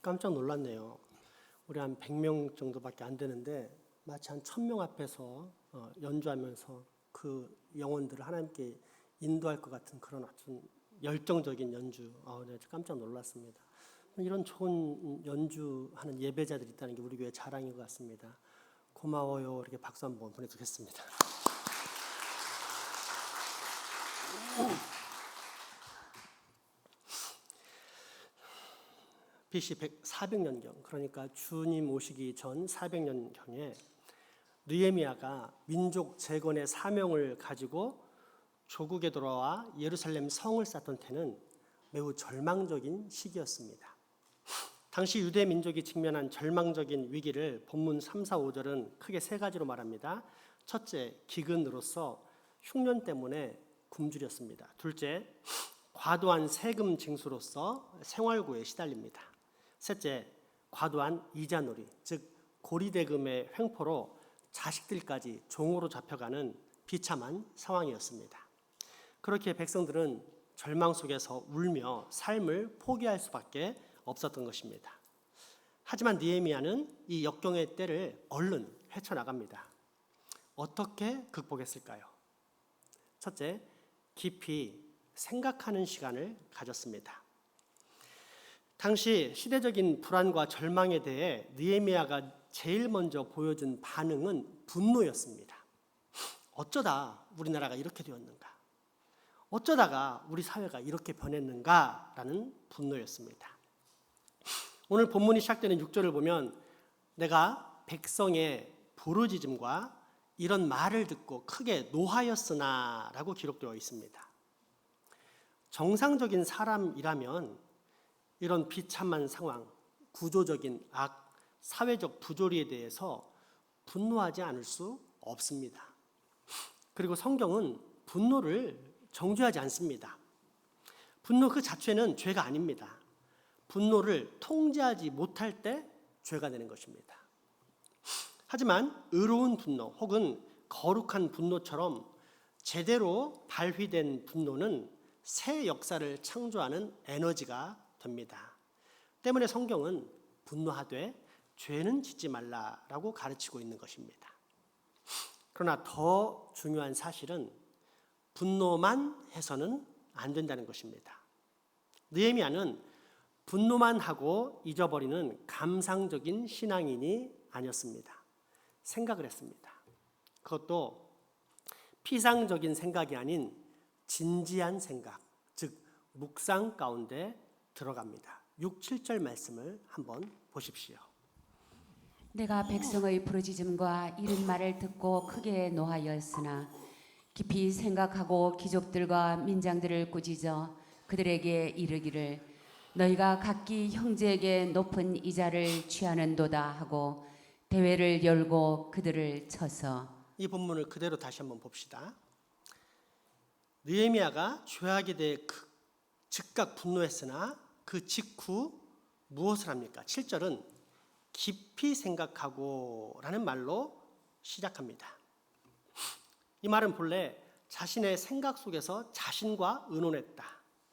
깜짝 놀랐네요. 우리 한 100명 정도밖에 안 되는데 마치 한 1000명 앞에서 연주하면서 그 영혼들을 하나님께 인도할 것 같은 그런 아주 열정적인 연주. 네, 깜짝 놀랐습니다. 이런 좋은 연주하는 예배자들이 있다는 게 우리 교회 자랑인 것 같습니다. 고마워요. 이렇게 박수 한번 보내주겠습니다. BC 400년경, 그러니까 주님 오시기 전 400년경에 느헤미야가 민족 재건의 사명을 가지고 조국에 돌아와 예루살렘 성을 쌓던 때는 매우 절망적인 시기였습니다. 당시 유대 민족이 직면한 절망적인 위기를 본문 3, 4, 5절은 크게 세 가지로 말합니다. 첫째, 기근으로서 흉년 때문에 굶주렸습니다. 둘째, 과도한 세금 징수로서 생활고에 시달립니다. 셋째, 과도한 이자놀이, 즉 고리대금의 횡포로 자식들까지 종으로 잡혀가는 비참한 상황이었습니다. 그렇게 백성들은 절망 속에서 울며 삶을 포기할 수밖에 없었던 것입니다. 하지만 느헤미야는 이 역경의 때를 얼른 헤쳐나갑니다. 어떻게 극복했을까요? 첫째, 깊이 생각하는 시간을 가졌습니다. 당시 시대적인 불안과 절망에 대해 느헤미야가 제일 먼저 보여준 반응은 분노였습니다. 어쩌다 우리나라가 이렇게 되었는가? 어쩌다가 우리 사회가 이렇게 변했는가라는 분노였습니다. 오늘 본문이 시작되는 6절을 보면 내가 백성의 부르짖음과 이런 말을 듣고 크게 노하였으나 라고 기록되어 있습니다. 정상적인 사람이라면 이런 비참한 상황, 구조적인 악, 사회적 부조리에 대해서 분노하지 않을 수 없습니다. 그리고 성경은 분노를 정죄하지 않습니다. 분노 그 자체는 죄가 아닙니다. 분노를 통제하지 못할 때 죄가 되는 것입니다. 하지만 의로운 분노 혹은 거룩한 분노처럼 제대로 발휘된 분노는 새 역사를 창조하는 에너지가 됩니다. 때문에 성경은 분노하되 죄는 짓지 말라라고 가르치고 있는 것입니다. 그러나 더 중요한 사실은 분노만 해서는 안 된다는 것입니다. 느헤미야는 분노만 하고 잊어버리는 감상적인 신앙인이 아니었습니다. 생각을 했습니다. 그것도 피상적인 생각이 아닌 진지한 생각, 즉 묵상 가운데 들어갑니다. 6, 7절 말씀을 한번 보십시오. 내가 백성의 부르짖음과 이른 말을 듣고 크게 노하였으나 깊이 생각하고 귀족들과 민장들을 꾸짖어 그들에게 이르기를 너희가 각기 형제에게 높은 이자를 취하는도다 하고 대회를 열고 그들을 쳐서. 이 본문을 그대로 다시 한번 봅시다. 느헤미야가 죄악에 대해 즉각 분노했으나 그 직후 무엇을 합니까? 7절은 깊이 생각하고 라는 말로 시작합니다. 이 말은 본래 자신의 생각 속에서 자신과 의논했다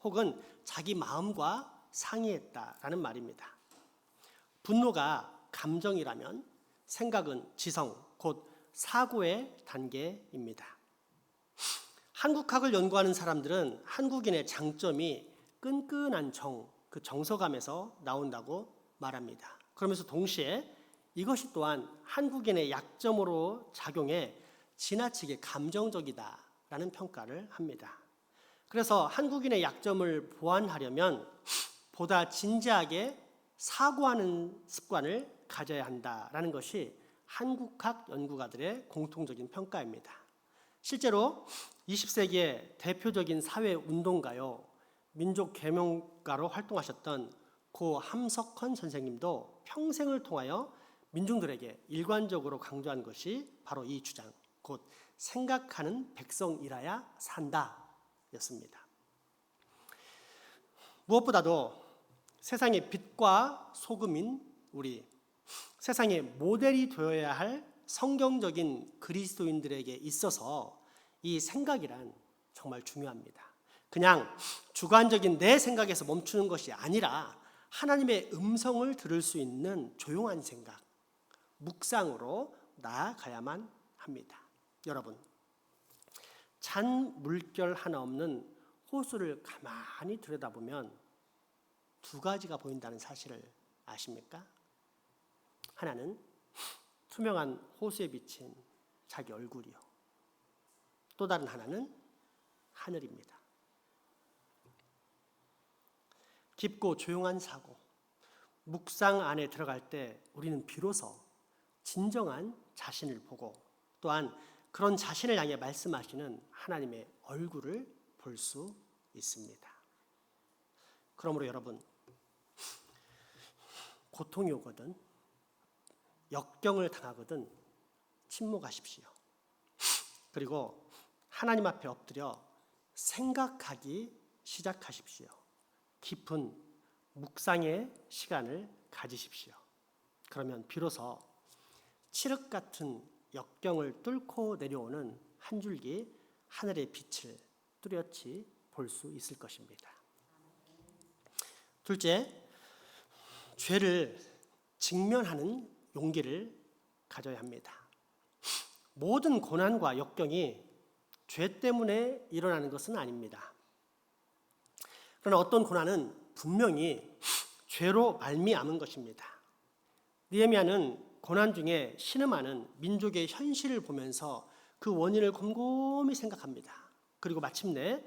혹은 자기 마음과 상의했다라는 말입니다. 분노가 감정이라면 생각은 지성, 곧 사고의 단계입니다. 한국학을 연구하는 사람들은 한국인의 장점이 끈끈한 그 정서감에서 나온다고 말합니다. 그러면서 동시에 이것이 또한 한국인의 약점으로 작용해 지나치게 감정적이다라는 평가를 합니다. 그래서 한국인의 약점을 보완하려면 보다 진지하게 사고하는 습관을 가져야 한다라는 것이 한국학 연구가들의 공통적인 평가입니다. 실제로 20세기의 대표적인 사회운동가요, 민족개명가로 활동하셨던 고 함석헌 선생님도 평생을 통하여 민중들에게 일관적으로 강조한 것이 바로 이 주장, 곧 생각하는 백성이라야 산다 였습니다. 무엇보다도 세상의 빛과 소금인 우리, 세상의 모델이 되어야 할 성경적인 그리스도인들에게 있어서 이 생각이란 정말 중요합니다. 그냥 주관적인 내 생각에서 멈추는 것이 아니라 하나님의 음성을 들을 수 있는 조용한 생각, 묵상으로 나아가야만 합니다. 여러분, 잔 물결 하나 없는 호수를 가만히 들여다보면 두 가지가 보인다는 사실을 아십니까? 하나는 투명한 호수에 비친 자기 얼굴이요. 또 다른 하나는 하늘입니다. 깊고 조용한 사고, 묵상 안에 들어갈 때 우리는 비로소 진정한 자신을 보고 또한 그런 자신을 향해 말씀하시는 하나님의 얼굴을 볼 수 있습니다. 그러므로 여러분, 고통이 오거든 역경을 당하거든 침묵하십시오. 그리고 하나님 앞에 엎드려 생각하기 시작하십시오. 깊은 묵상의 시간을 가지십시오. 그러면 비로소 칠흑 같은 역경을 뚫고 내려오는 한 줄기 하늘의 빛을 뚜렷이 볼 수 있을 것입니다. 둘째, 죄를 직면하는 용기를 가져야 합니다. 모든 고난과 역경이 죄 때문에 일어나는 것은 아닙니다. 그러나 어떤 고난은 분명히 죄로 말미암은 것입니다. 느헤미야는 고난 중에 신음하는 민족의 현실을 보면서 그 원인을 곰곰이 생각합니다. 그리고 마침내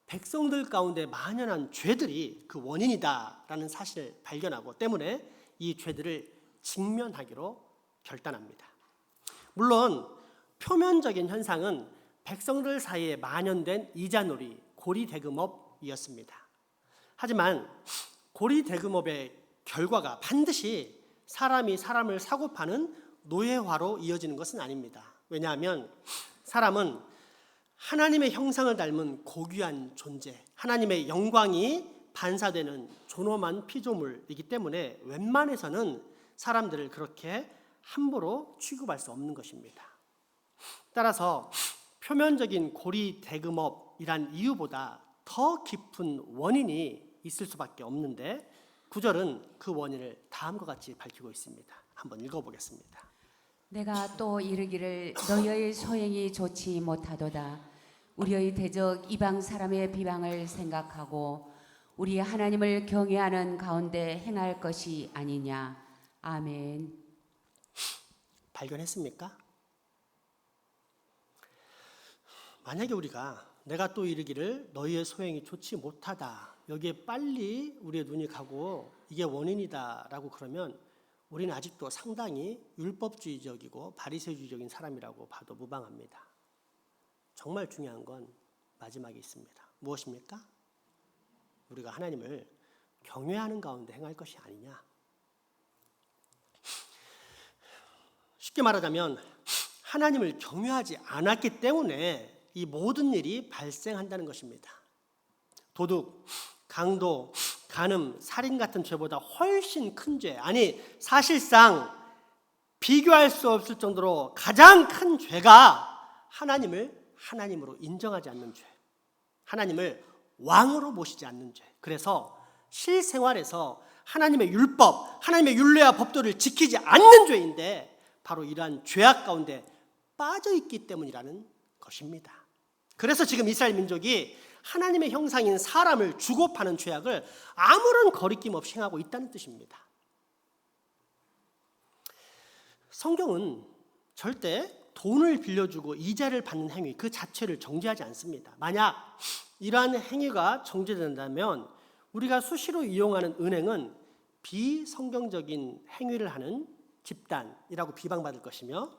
백성들 가운데 만연한 죄들이 그 원인이다라는 사실을 발견하고 때문에 이 죄들을 직면하기로 결단합니다. 물론 표면적인 현상은 백성들 사이에 만연된 이자놀이, 고리대금업이었습니다. 하지만 고리대금업의 결과가 반드시 사람이 사람을 사고 파는 노예화로 이어지는 것은 아닙니다. 왜냐하면 사람은 하나님의 형상을 닮은 고귀한 존재, 하나님의 영광이 반사되는 존엄한 피조물이기 때문에 웬만해서는 사람들을 그렇게 함부로 취급할 수 없는 것입니다. 따라서 표면적인 고리대금업이란 이유보다 더 깊은 원인이 있을 수밖에 없는데 9절은 그 원인을 다음과 같이 밝히고 있습니다. 한번 읽어보겠습니다. 내가 또 이르기를 너희의 소행이 좋지 못하도다. 우리의 대적 이방 사람의 비방을 생각하고 우리 하나님을 경외하는 가운데 행할 것이 아니냐. 아멘. 발견했습니까? 만약에 우리가 내가 또 이르기를 너희의 소행이 좋지 못하다, 여기에 빨리 우리의 눈이 가고 이게 원인이다 라고 그러면 우리는 아직도 상당히 율법주의적이고 바리새주의적인 사람이라고 봐도 무방합니다. 정말 중요한 건 마지막에 있습니다. 무엇입니까? 우리가 하나님을 경외하는 가운데 행할 것이 아니냐. 쉽게 말하자면 하나님을 경외하지 않았기 때문에 이 모든 일이 발생한다는 것입니다. 도둑, 강도, 간음, 살인 같은 죄보다 훨씬 큰 죄, 아니 사실상 비교할 수 없을 정도로 가장 큰 죄가 하나님을 하나님으로 인정하지 않는 죄, 하나님을 왕으로 모시지 않는 죄. 그래서 실생활에서 하나님의 율법, 하나님의 율례와 법도를 지키지 않는 죄인데 바로 이러한 죄악 가운데 빠져있기 때문이라는 것입니다. 그래서 지금 이스라엘 민족이 하나님의 형상인 사람을 주고 파는 죄악을 아무런 거리낌 없이 행하고 있다는 뜻입니다. 성경은 절대 돈을 빌려주고 이자를 받는 행위 그 자체를 정죄하지 않습니다. 만약 이러한 행위가 정죄된다면 우리가 수시로 이용하는 은행은 비성경적인 행위를 하는 집단이라고 비방받을 것이며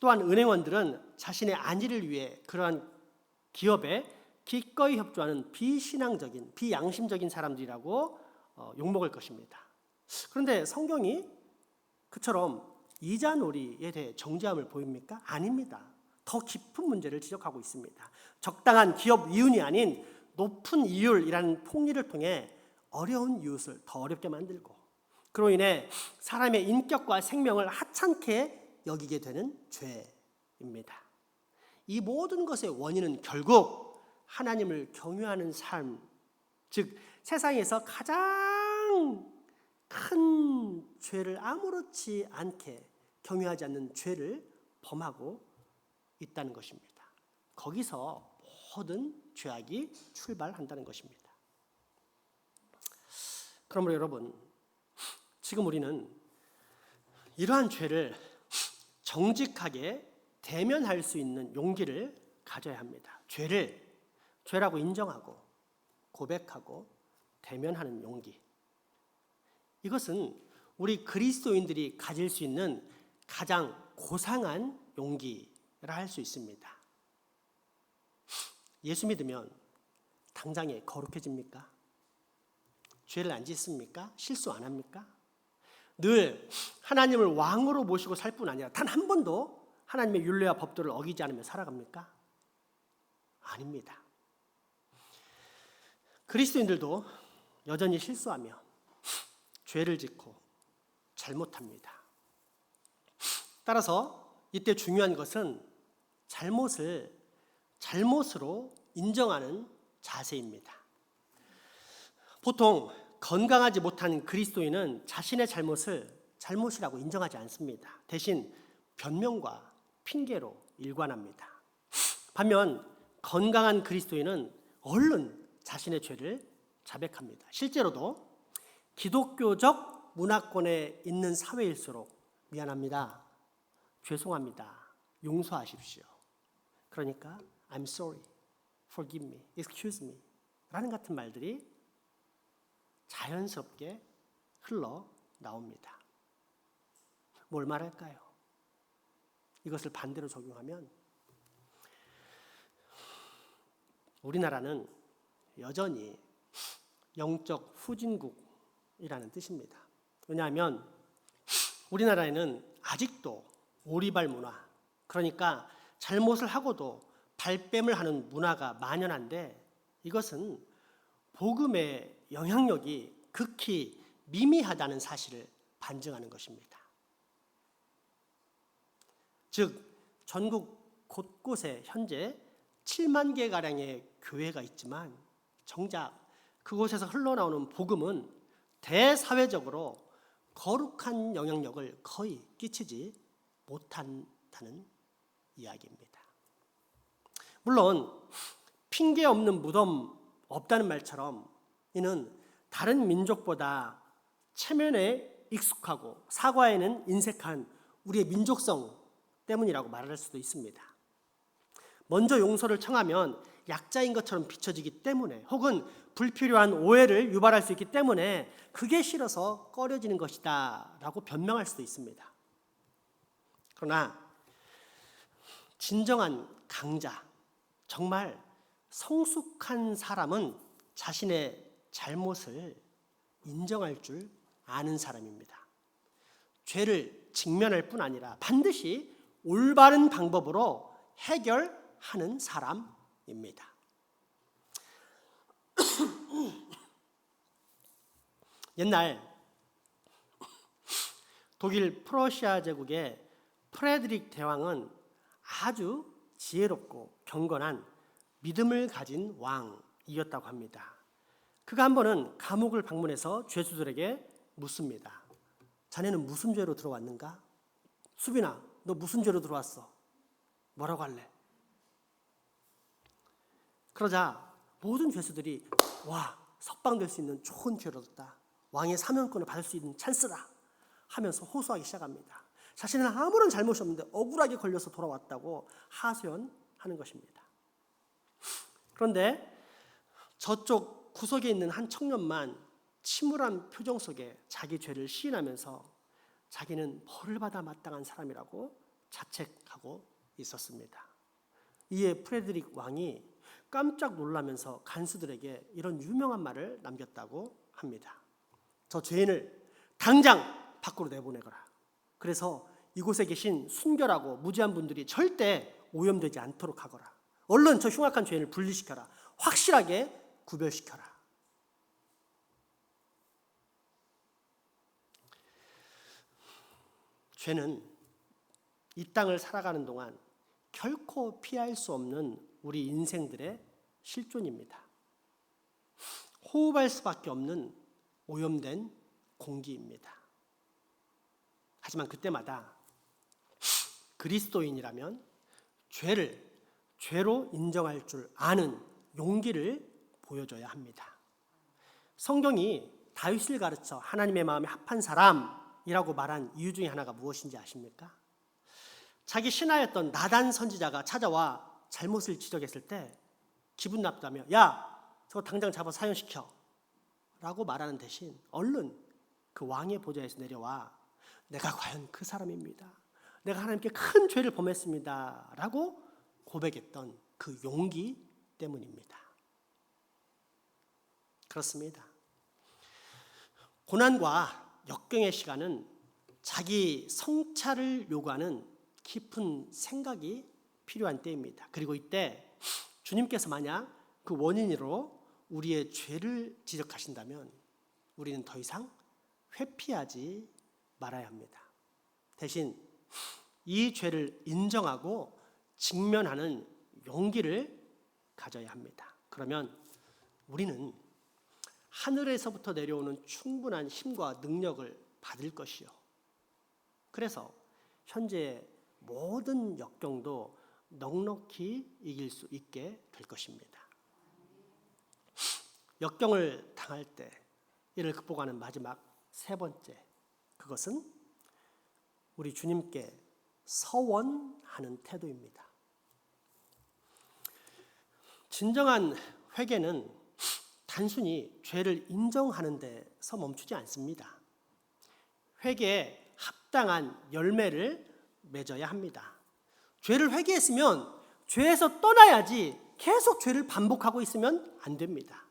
또한 은행원들은 자신의 안위를 위해 그러한 기업에 기꺼이 협조하는 비신앙적인, 비양심적인 사람들이라고 욕먹을 것입니다. 그런데 성경이 그처럼 이자놀이에 대해 정죄함을 보입니까? 아닙니다. 더 깊은 문제를 지적하고 있습니다. 적당한 기업 이윤이 아닌 높은 이율이라는 폭리를 통해 어려운 이웃을 더 어렵게 만들고 그로 인해 사람의 인격과 생명을 하찮게 여기게 되는 죄입니다. 이 모든 것의 원인은 결국 하나님을 경외하는 삶, 즉 세상에서 가장 큰 죄를 아무렇지 않게 경유하지 않는 죄를 범하고 있다는 것입니다. 거기서 모든 죄악이 출발한다는 것입니다. 그러므로 여러분, 지금 우리는 이러한 죄를 정직하게 대면할 수 있는 용기를 가져야 합니다. 죄를 죄라고 인정하고 고백하고 대면하는 용기. 이것은 우리 그리스도인들이 가질 수 있는 가장 고상한 용기라 할 수 있습니다. 예수 믿으면 당장에 거룩해집니까? 죄를 안 짓습니까? 실수 안 합니까? 늘 하나님을 왕으로 모시고 살 뿐 아니라 단 한 번도 하나님의 율례와 법도를 어기지 않으며 살아갑니까? 아닙니다. 그리스도인들도 여전히 실수하며 죄를 짓고 잘못합니다. 따라서 이때 중요한 것은 잘못을 잘못으로 인정하는 자세입니다. 보통 건강하지 못한 그리스도인은 자신의 잘못을 잘못이라고 인정하지 않습니다. 대신 변명과 핑계로 일관합니다. 반면 건강한 그리스도인은 얼른 자신의 죄를 자백합니다. 실제로도 기독교적 문화권에 있는 사회일수록 미안합니다, 죄송합니다, 용서하십시오, 그러니까 I'm sorry, forgive me, excuse me 라는 같은 말들이 자연스럽게 흘러나옵니다. 뭘 말할까요? 이것을 반대로 적용하면 우리나라는 여전히 영적 후진국이라는 뜻입니다. 왜냐하면 우리나라에는 아직도 오리발 문화, 그러니까 잘못을 하고도 발뺌을 하는 문화가 만연한데 이것은 복음의 영향력이 극히 미미하다는 사실을 반증하는 것입니다. 즉 전국 곳곳에 현재 7만 개가량의 교회가 있지만 정작 그곳에서 흘러나오는 복음은 대사회적으로 거룩한 영향력을 거의 끼치지 못한다는 이야기입니다. 물론 핑계 없는 무덤 없다는 말처럼 이는 다른 민족보다 체면에 익숙하고 사과에는 인색한 우리의 민족성 때문이라고 말할 수도 있습니다. 먼저 용서를 청하면 약자인 것처럼 비춰지기 때문에 혹은 불필요한 오해를 유발할 수 있기 때문에 그게 싫어서 꺼려지는 것이다 라고 변명할 수도 있습니다. 그러나 진정한 강자, 정말 성숙한 사람은 자신의 잘못을 인정할 줄 아는 사람입니다. 죄를 직면할 뿐 아니라 반드시 올바른 방법으로 해결하는 사람입니다. 옛날 독일 프러시아 제국의 프레드릭 대왕은 아주 지혜롭고 경건한 믿음을 가진 왕이었다고 합니다. 그가 한 번은 감옥을 방문해서 죄수들에게 묻습니다. 자네는 무슨 죄로 들어왔는가? 수빈아, 너 무슨 죄로 들어왔어? 뭐라고 할래? 그러자 모든 죄수들이 와, 석방될 수 있는 좋은 죄를 얻었다, 왕의 사면권을 받을 수 있는 찬스다 하면서 호소하기 시작합니다. 자신은 아무런 잘못이 없는데 억울하게 걸려서 돌아왔다고 하소연하는 것입니다. 그런데 저쪽 구석에 있는 한 청년만 침울한 표정 속에 자기 죄를 시인하면서 자기는 벌을 받아 마땅한 사람이라고 자책하고 있었습니다. 이에 프레드릭 왕이 깜짝 놀라면서 간수들에게 이런 유명한 말을 남겼다고 합니다. 저 죄인을 당장 밖으로 내보내거라. 그래서 이곳에 계신 순결하고 무지한 분들이 절대 오염되지 않도록 하거라. 얼른 저 흉악한 죄인을 분리시켜라. 확실하게 구별시켜라. 죄는 이 땅을 살아가는 동안 결코 피할 수 없는 우리 인생들의 실존입니다. 호흡할 수밖에 없는 오염된 공기입니다. 하지만 그때마다 그리스도인이라면 죄를 죄로 인정할 줄 아는 용기를 보여줘야 합니다. 성경이 다윗을 가르쳐 하나님의 마음에 합한 사람이라고 말한 이유 중에 하나가 무엇인지 아십니까? 자기 신하였던 나단 선지자가 찾아와 잘못을 지적했을 때 기분 나쁘다며 야, 저거 당장 잡아 사형시켜 라고 말하는 대신 얼른 그 왕의 보좌에서 내려와 내가 과연 그 사람입니다. 내가 하나님께 큰 죄를 범했습니다 라고 고백했던 그 용기 때문입니다. 그렇습니다. 고난과 역경의 시간은 자기 성찰을 요구하는 깊은 생각이 필요한 때입니다. 그리고 이때 주님께서 만약 그 원인으로 우리의 죄를 지적하신다면 우리는 더 이상 회피하지 말아야 합니다. 대신 이 죄를 인정하고 직면하는 용기를 가져야 합니다. 그러면 우리는 하늘에서부터 내려오는 충분한 힘과 능력을 받을 것이요. 그래서 현재의 모든 역경도 넉넉히 이길 수 있게 될 것입니다. 역경을 당할 때 이를 극복하는 마지막 세 번째, 그것은 우리 주님께 서원하는 태도입니다. 진정한 회개는 단순히 죄를 인정하는 데서 멈추지 않습니다. 회개에 합당한 열매를 맺어야 합니다. 죄를 회개했으면 죄에서 떠나야지 계속 죄를 반복하고 있으면 안 됩니다.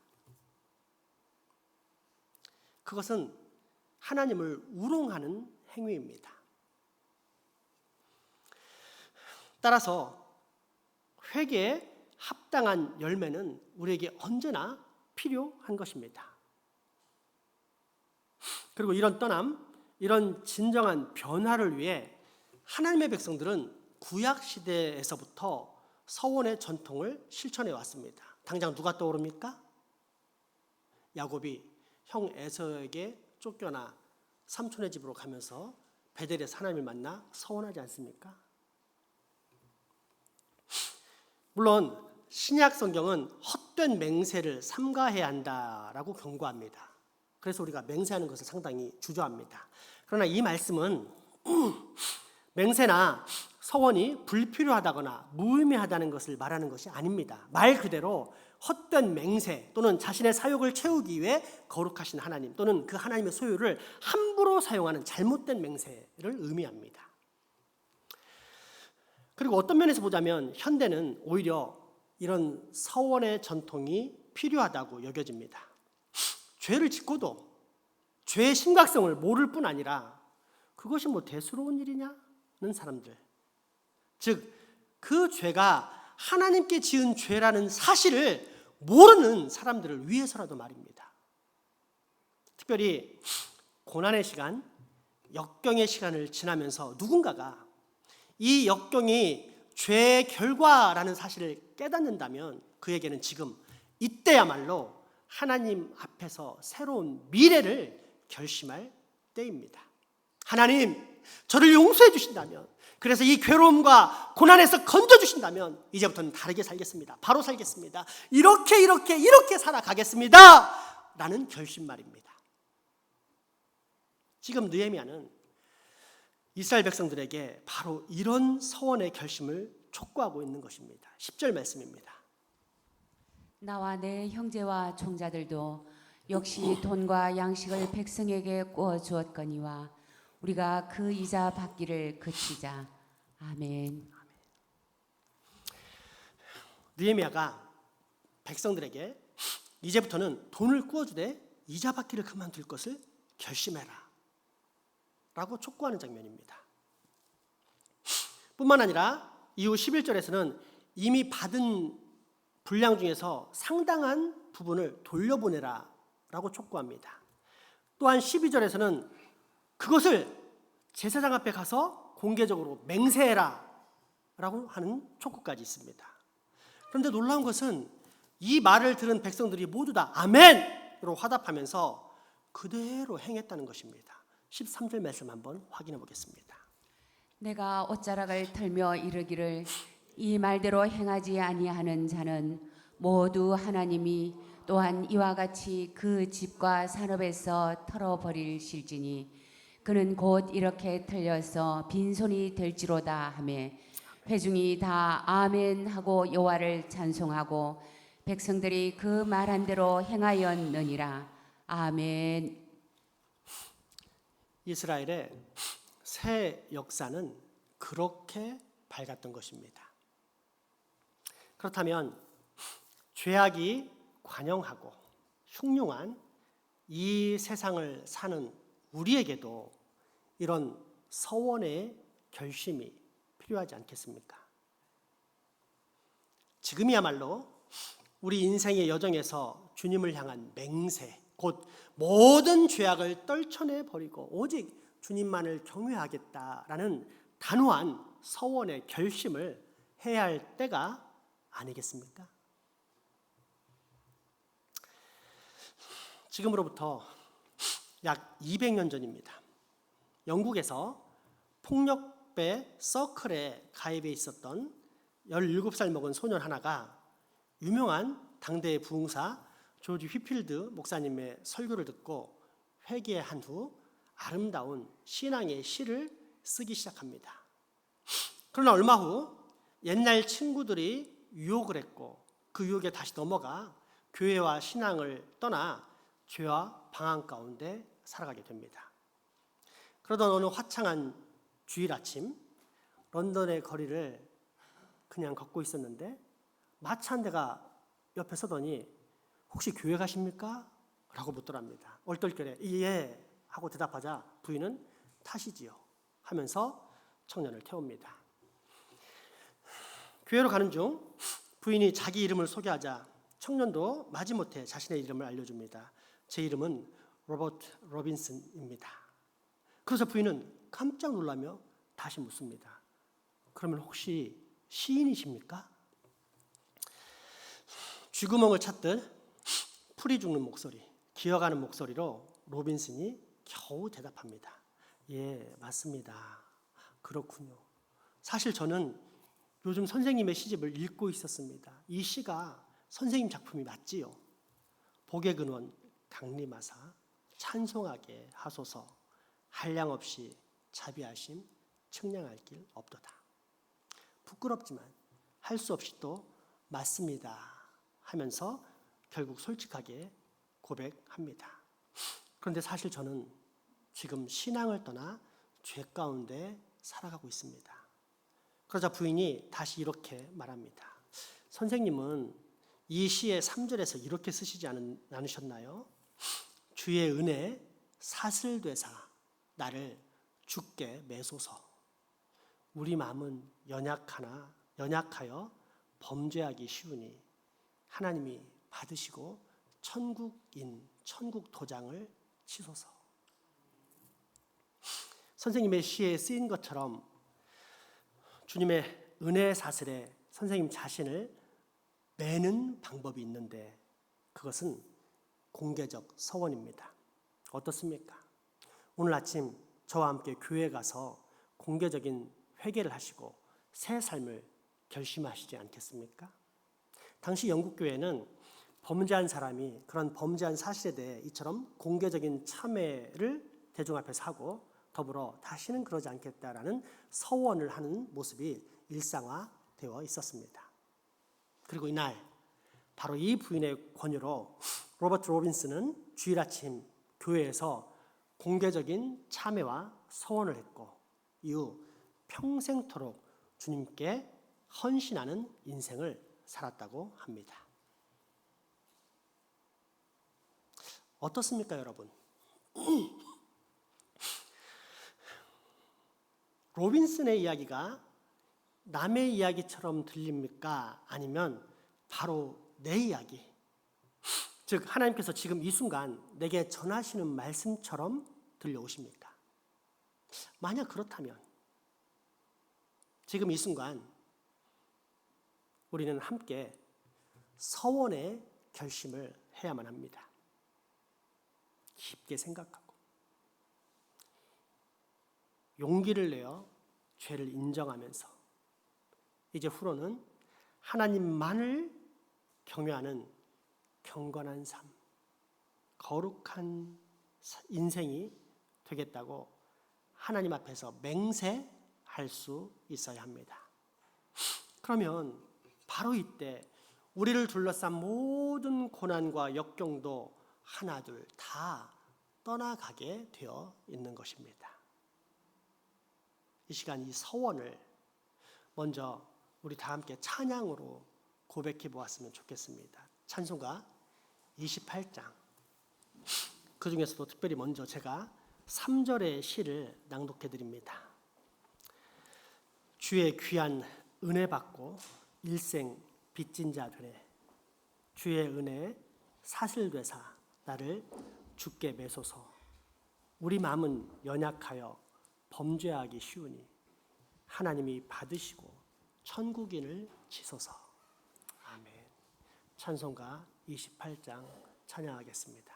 그것은 하나님을 우롱하는 행위입니다. 따라서 회개에 합당한 열매는 우리에게 언제나 필요한 것입니다. 그리고 이런 떠남, 이런 진정한 변화를 위해 하나님의 백성들은 구약 시대에서부터 서원의 전통을 실천해 왔습니다. 당장 누가 떠오릅니까? 야곱이 형 에서에게 쫓겨나 삼촌의 집으로 가면서 베델에서 하나님을 만나 서원하지 않습니까? 물론 신약 성경은 헛된 맹세를 삼가해야 한다라고 경고합니다. 그래서 우리가 맹세하는 것을 상당히 주저합니다. 그러나 이 말씀은 맹세나 서원이 불필요하다거나 무의미하다는 것을 말하는 것이 아닙니다. 말 그대로 헛된 맹세 또는 자신의 사욕을 채우기 위해 거룩하신 하나님 또는 그 하나님의 소유를 함부로 사용하는 잘못된 맹세를 의미합니다. 그리고 어떤 면에서 보자면 현대는 오히려 이런 서원의 전통이 필요하다고 여겨집니다. 죄를 짓고도 죄의 심각성을 모를 뿐 아니라 그것이 뭐 대수로운 일이냐는 사람들, 즉 그 죄가 하나님께 지은 죄라는 사실을 모르는 사람들을 위해서라도 말입니다. 특별히 고난의 시간, 역경의 시간을 지나면서 누군가가 이 역경이 죄의 결과라는 사실을 깨닫는다면 그에게는 지금 이때야말로 하나님 앞에서 새로운 미래를 결심할 때입니다. 하나님, 저를 용서해 주신다면, 그래서 이 괴로움과 고난에서 건져주신다면 이제부터는 다르게 살겠습니다. 바로 살겠습니다. 이렇게 살아가겠습니다. 라는 결심 말입니다. 지금 느헤미야는 이스라엘 백성들에게 바로 이런 서원의 결심을 촉구하고 있는 것입니다. 10절 말씀입니다. 나와 내 형제와 종자들도 역시 돈과 양식을 백성에게 구워 주었거니와 우리가 그 이자 받기를 그치자. 아멘. 느헤미야가 백성들에게 이제부터는 돈을 구워주되 이자 받기를 그만둘 것을 결심해라 라고 촉구하는 장면입니다. 뿐만 아니라 이후 11절에서는 이미 받은 분량 중에서 상당한 부분을 돌려보내라 라고 촉구합니다. 또한 12절에서는 그것을 제사장 앞에 가서 공개적으로 맹세해라 라고 하는 촉구까지 있습니다. 그런데 놀라운 것은 이 말을 들은 백성들이 모두 다 아멘으로 화답하면서 그대로 행했다는 것입니다. 13절 말씀 한번 확인해 보겠습니다. 내가 옷자락을 털며 이르기를 이 말대로 행하지 아니하는 자는 모두 하나님이 또한 이와 같이 그 집과 산업에서 털어버리실지니 그는 곧 이렇게 틀려서 빈손이 될지로다 하며 회중이 다 아멘 하고 여호와를 찬송하고 백성들이 그 말한 대로 행하였느니라. 아멘. 이스라엘의 새 역사는 그렇게 밝았던 것입니다. 그렇다면 죄악이 관영하고 흉흉한 이 세상을 사는 우리에게도 이런 서원의 결심이 필요하지 않겠습니까? 지금이야말로 우리 인생의 여정에서 주님을 향한 맹세, 곧 모든 죄악을 떨쳐내 버리고 오직 주님만을 경외하겠다라는 단호한 서원의 결심을 해야 할 때가 아니겠습니까? 지금으로부터 약 200년 전입니다. 영국에서 폭력배 서클에 가입해 있었던 17살 먹은 소년 하나가 유명한 당대의 부흥사 조지 휘필드 목사님의 설교를 듣고 회개한 후 아름다운 신앙의 시를 쓰기 시작합니다. 그러나 얼마 후 옛날 친구들이 유혹을 했고 그 유혹에 다시 넘어가 교회와 신앙을 떠나 죄와 방황 가운데 살아가게 됩니다. 그러던 어느 화창한 주일 아침 런던의 거리를 그냥 걷고 있었는데 마차 한 대가 옆에 서더니 혹시 교회 가십니까? 라고 묻더랍니다. 얼떨결에 예 하고 대답하자 부인은 타시지요 하면서 청년을 태웁니다. 교회로 가는 중 부인이 자기 이름을 소개하자 청년도 마지못해 자신의 이름을 알려줍니다. 제 이름은 로버트 로빈슨입니다. 그래서 부인은 깜짝 놀라며 다시 묻습니다. 그러면 혹시 시인이십니까? 쥐구멍을 찾듯 풀이 죽는 목소리, 기어가는 목소리로 로빈슨이 겨우 대답합니다. 예, 맞습니다. 그렇군요. 사실 저는 요즘 선생님의 시집을 읽고 있었습니다. 이 시가 선생님 작품이 맞지요? 복의 근원 강림하사 찬송하게 하소서 한량없이 자비하심 측량할 길 없도다. 부끄럽지만 할 수 없이 또 맞습니다 하면서 결국 솔직하게 고백합니다. 그런데 사실 저는 지금 신앙을 떠나 죄 가운데 살아가고 있습니다. 그러자 부인이 다시 이렇게 말합니다. 선생님은 이 시의 3절에서 이렇게 쓰시지 않으셨나요? 주의 은혜 사슬되사 나를 주께 매소서. 우리 마음은 연약하여 범죄하기 쉬우니 하나님이 받으시고 천국 도장을 치소서. 선생님의 시에 쓰인 것처럼 주님의 은혜 사슬에 선생님 자신을 매는 방법이 있는데 그것은 공개적 서원입니다. 어떻습니까? 오늘 아침 저와 함께 교회에 가서 공개적인 회개를 하시고 새 삶을 결심하시지 않겠습니까? 당시 영국 교회는 범죄한 사람이 그런 범죄한 사실에 대해 이처럼 공개적인 참회를 대중 앞에서 하고 더불어 다시는 그러지 않겠다라는 서원을 하는 모습이 일상화되어 있었습니다. 그리고 이날 바로 이 부인의 권유로 로버트 로빈슨은 주일 아침 교회에서 공개적인 참회와 서원을 했고 이후 평생토록 주님께 헌신하는 인생을 살았다고 합니다. 어떻습니까, 여러분? 로빈슨의 이야기가 남의 이야기처럼 들립니까? 아니면 바로 내 이야기, 즉 하나님께서 지금 이 순간 내게 전하시는 말씀처럼 들려오십니까? 만약 그렇다면 지금 이 순간 우리는 함께 서원의 결심을 해야만 합니다. 깊게 생각하고 용기를 내어 죄를 인정하면서 이제 후로는 하나님만을 경외하는 경건한 삶, 거룩한 인생이 되겠다고 하나님 앞에서 맹세할 수 있어야 합니다. 그러면 바로 이때 우리를 둘러싼 모든 고난과 역경도 하나둘 다 떠나가게 되어 있는 것입니다. 이 시간 이 서원을 먼저 우리 다 함께 찬양으로 고백해 보았으면 좋겠습니다. 찬송가 28장, 그 중에서도 특별히 먼저 제가 3절의 시를 낭독해 드립니다. 주의 귀한 은혜 받고 일생 빚진 자 되네. 주의 은혜 사슬되사 나를 주께 매소서. 우리 마음은 연약하여 범죄하기 쉬우니 하나님이 받으시고 천국인을 지소서. 아멘. 찬송가 28장 찬양하겠습니다.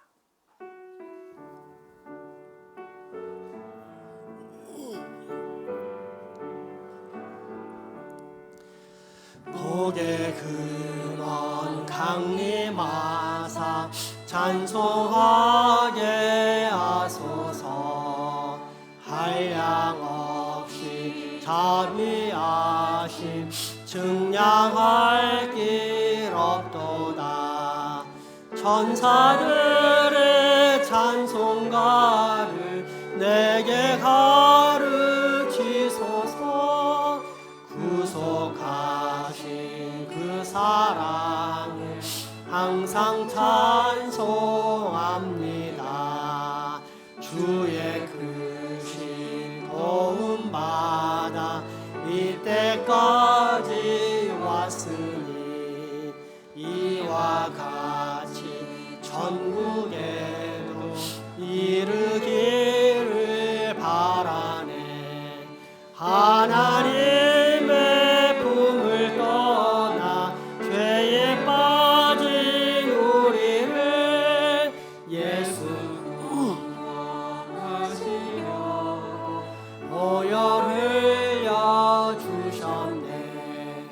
복의 근원 강림하사 찬송하게 하소서. 한량 없이 자비하심 증량할 길 없도다. 천사들의 찬송가를 내게 가르치소서. 구속하신 그 사랑을 항상 찬송합니다. 주의 크신 도움받아 이때까지 왔으니 이와 같이 천국에도 이르기를 바라네. 하나님의 품을 떠나 죄에 빠진 우리를 예수 구원하시려고 보혈 흘려 주셨네.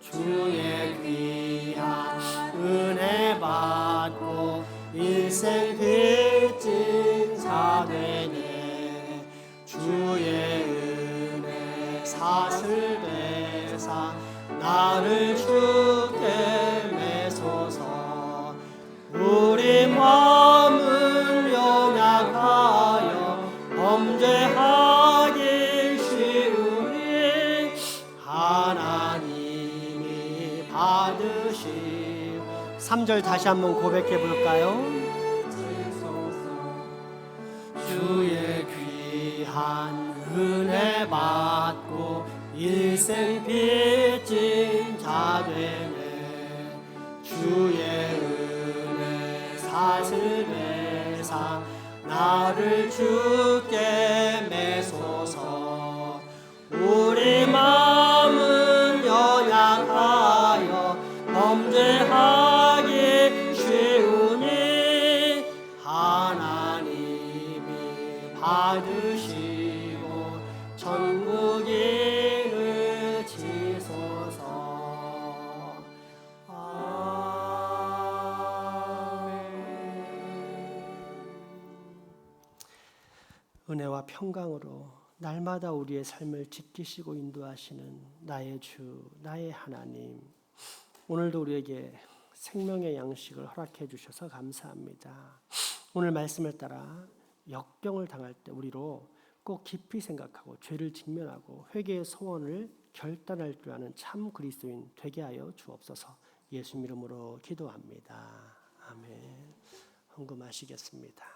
주의 귀한 은혜 받고 일생 빚진 자 되네. 주의 은혜 사슬되사 나를 주께 매소서. 우리 마음은 연약하여 범죄하기 쉬우니 하나님이 받으시. 3절 다시 한번 고백해 볼까요? 주의 귀한 은혜 받고 일생 빚진 자 되네. 주의 은혜 사슬되사 나를 주께 매소서. 우리 마음은 연약하여 범죄하기 쉬우니 하나님이 받으시고 천국인을 지소서. 아멘. 은혜와 평강으로 날마다 우리의 삶을 지키시고 인도하시는 나의 주, 나의 하나님, 오늘도 우리에게 생명의 양식을 허락해 주셔서 감사합니다. 오늘 말씀을 따라 역경을 당할 때 우리로 꼭 깊이 생각하고 죄를 직면하고 회개의 소원을 결단할 줄 아는 참 그리스도인 되게 하여 주옵소서. 예수 이름으로 기도합니다. 아멘. 헌금하시겠습니다.